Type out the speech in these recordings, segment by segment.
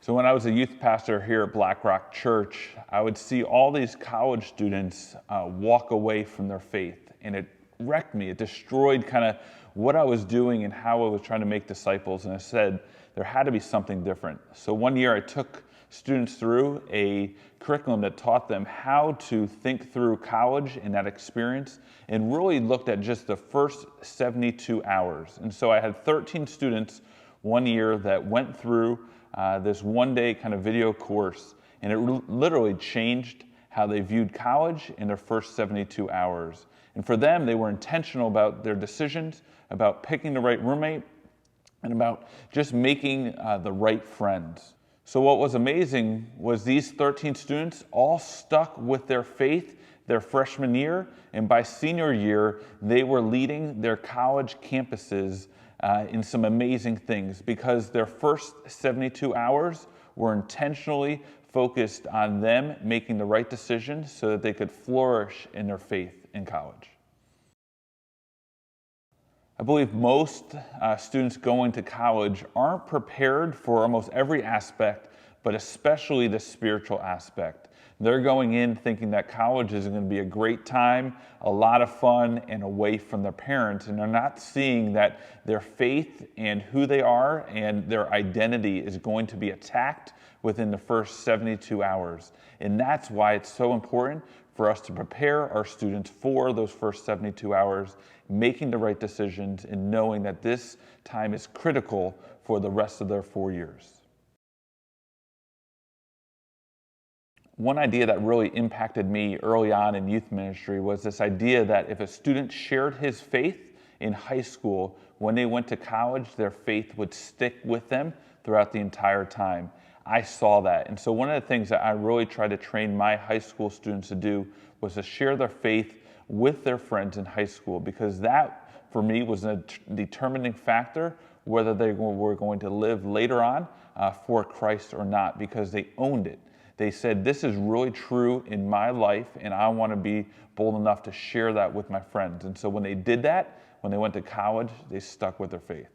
So when I was a youth pastor here at Black Rock Church, I would see all these college students walk away from their faith, and it wrecked me. It destroyed kind of what I was doing and how I was trying to make disciples, and I said there had to be something different. So one year I took students through a curriculum that taught them how to think through college and that experience, and really looked at just the first 72 hours. And so I had 13 students one year that went through this one-day kind of video course, and it literally changed how they viewed college in their first 72 hours. And for them, they were intentional about their decisions, about picking the right roommate, and about just making the right friends. So what was amazing was these 13 students all stuck with their faith their freshman year, and by senior year, they were leading their college campuses in some amazing things, because their first 72 hours were intentionally focused on them making the right decisions so that they could flourish in their faith in college. I believe most students going to college aren't prepared for almost every aspect, but especially the spiritual aspect. They're going in thinking that college is going to be a great time, a lot of fun, and away from their parents, and they're not seeing that their faith and who they are and their identity is going to be attacked within the first 72 hours. And that's why it's so important for us to prepare our students for those first 72 hours, making the right decisions and knowing that this time is critical for the rest of their 4 years. One idea that really impacted me early on in youth ministry was this idea that if a student shared his faith in high school, when they went to college, their faith would stick with them throughout the entire time. I saw that. And so one of the things that I really tried to train my high school students to do was to share their faith with their friends in high school, because that, for me, was a determining factor whether they were going to live later on for Christ or not, because they owned it. They said, this is really true in my life, and I want to be bold enough to share that with my friends. And so when they did that, when they went to college, they stuck with their faith.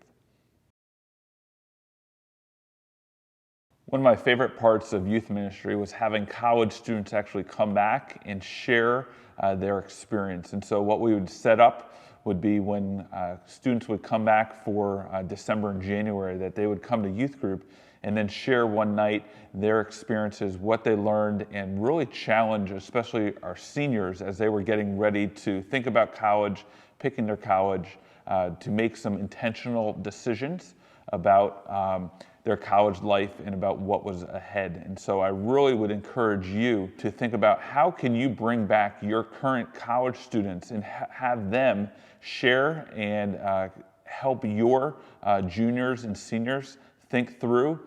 One of my favorite parts of youth ministry was having college students actually come back and share their experience. And so what we would set up would be when students would come back for December and January, that they would come to youth group and then share one night their experiences, what they learned, and really challenge, especially our seniors, as they were getting ready to think about college, picking their college, to make some intentional decisions about their college life and about what was ahead. And so I really would encourage you to think about how can you bring back your current college students and have them share and help your juniors and seniors think through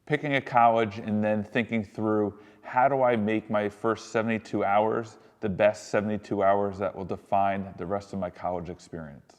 picking a college, and then thinking through, how do I make my first 72 hours the best 72 hours that will define the rest of my college experience?